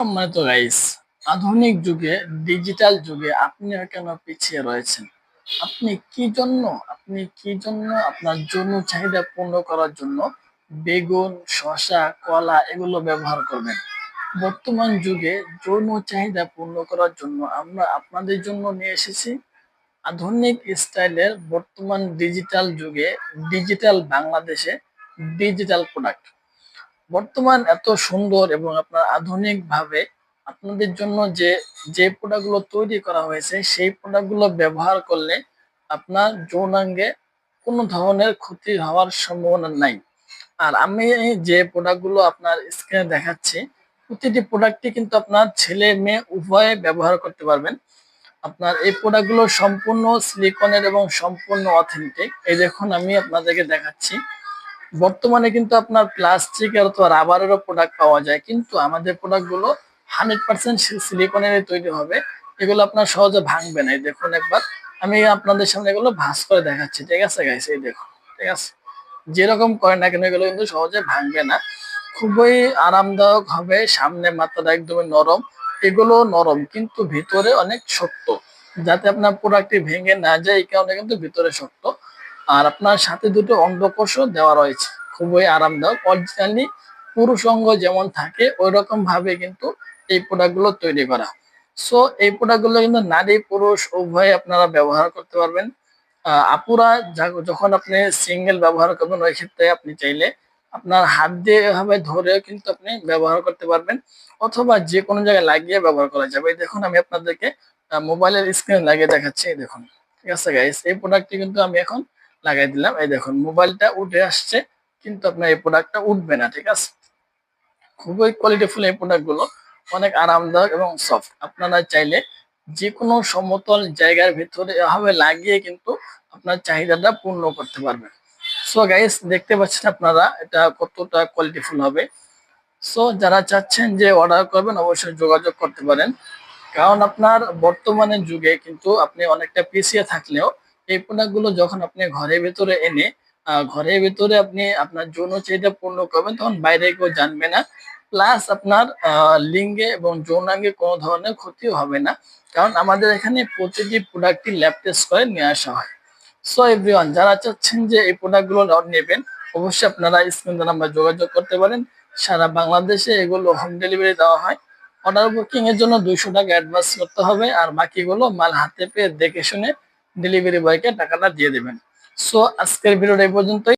সম্মানিত গাইস, আধুনিক যুগে ডিজিটাল যুগে আপনি কেন পিছিয়ে রয়েছেন? আপনি কি জন্য আপনার যৌন চাহিদা পূর্ণ করার জন্য বেগুন, শসা, কলা এগুলো ব্যবহার করবেন? বর্তমান যুগে যৌন চাহিদা পূর্ণ করার জন্য আমরা আপনাদের জন্য নিয়ে এসেছি আধুনিক স্টাইলের বর্তমান ডিজিটাল যুগে ডিজিটাল বাংলাদেশে ডিজিটাল প্রোডাক্ট। বর্তমান এত সুন্দর এবং আপনার আধুনিক ভাবে আপনাদের জন্য যে যে প্রোডাক্টগুলো তৈরি করা হয়েছে সেই প্রোডাক্টগুলো ব্যবহার করলে আপনার যৌনাঙ্গে কোনো ধরনের ক্ষতি হওয়ার সম্ভাবনা নাই। আর আমি যে প্রোডাক্টগুলো আপনার স্ক্রিনে দেখাচ্ছি, প্রতিটি প্রোডাক্টই কিন্তু আপনার ছেলে মেয়ে উভয়ে ব্যবহার করতে পারবেন। আপনার এই প্রোডাক্টগুলো সম্পূর্ণ সিলিকনের এবং সম্পূর্ণ অথেন্টিক। এই দেখুন, আমি আপনাদেরকে দেখাচ্ছি। বর্তমানে কিন্তু আপনার প্লাস্টিকের অথবা রাবারেরও প্রোডাক্ট পাওয়া যায়, কিন্তু আমাদের প্রোডাক্টগুলো 100% সিলিকনের তৈরি হবে। এগুলো আপনার সহজে ভাঙবে না। এই দেখুন একবার, আমি আপনাদের সামনে এগুলো ভাঁজ করে দেখাচ্ছি। ঠিক আছে গাইস, এই দেখুন। ঠিক আছে, যেরকম করে না কেন এগুলো কিন্তু সহজে ভাঙবে না। খুবই আরামদায়ক হবে। সামনে মাথাটা একদমই নরম, এগুলো নরম কিন্তু ভিতরে অনেক শক্ত, যাতে আপনার প্রোডাক্টটি ভেঙে না যায় এই কারণে কিন্তু ভিতরে শক্ত। আর আপনার সাথে দুটো অন্ডকোষও দেওয়া রয়েছে, খুবই আরামদায়ক। অরিজিনালি পুরুষ অঙ্গ যেমন থাকে ওই রকম ভাবে কিন্তু এই প্রোডাক্ট গুলো তৈরি করা। সো এই প্রোডাক্ট গুলো কিন্তু নারী পুরুষ উভয় আপনারা ব্যবহার করতে পারবেন। আপুরা যখন আপনি সিঙ্গেল ব্যবহার করবেন ওই ক্ষেত্রে আপনি চাইলে আপনার হাত দিয়ে এভাবে ধরেও কিন্তু আপনি ব্যবহার করতে পারবেন, অথবা যে কোনো জায়গায় লাগিয়ে ব্যবহার করা যাবে। এই দেখুন, আমি আপনাদেরকে মোবাইলের স্ক্রিনে লাগিয়ে দেখাচ্ছি। এই দেখুন। ঠিক আছে গাইস, এই প্রোডাক্টটি কিন্তু আমি এখন লাগাই দিলাম। এই দেখুন, মোবাইলটা উঠে আসছে, কিন্তু আপনার এই প্রোডাক্টটা উঠবে না। ঠিক আছে, খুবই কোয়ালিটিফুল এই প্রোডাক্ট গুলো, অনেক আরামদায়ক এবং সফট। আপনারা চাইলে যে কোনো সমতল জায়গার ভিতরে এভাবে লাগিয়ে কিন্তু আপনার চাহিদাটা পূর্ণ করতে পারবেন। সো গাইস, দেখতে পাচ্ছেন আপনারা এটা কতটা কোয়ালিটিফুল হবে। সো যারা চাচ্ছেন যে অর্ডার করবেন অবশ্যই যোগাযোগ করতে পারেন, কারণ আপনার বর্তমানের যুগে কিন্তু আপনি অনেকটা পিছিয়ে থাকলেও এই প্রোডাক্ট গুলো যখন আপনি ঘরের ভেতরে এনে ঘরের ভেতরে আপনি আপনার যৌন চাহিদা পূর্ণ করবেন, তখন বাইরে কেউ জানবে না। প্লাস আপনার লিঙ্গে এবং যৌনাঙ্গে কোনো ধরনের ক্ষতিও হবে না, কারণ আমাদের এখানে প্রতিটি প্রোডাক্টই ল্যাব টেস্ট করে নিয়ে আসা হয়। সো এভরিওয়ান, যারা চাচ্ছেন যে এই প্রোডাক্ট গুলো নেবেন অবশ্যই আপনারা স্ক্রিনে নাম্বার যোগাযোগ করতে পারেন। সারা বাংলাদেশে এগুলো হোম ডেলিভারি দেওয়া হয়। অর্ডার বুকিং এর জন্য 200 টাকা অ্যাডভান্স করতে হবে, আর বাকিগুলো মাল হাতে পেয়ে দেখে শুনে ডেলিভারি বয়কে টাকাটা দিয়ে দেবেন। সো আজকের ভিডিওটা এই পর্যন্তই।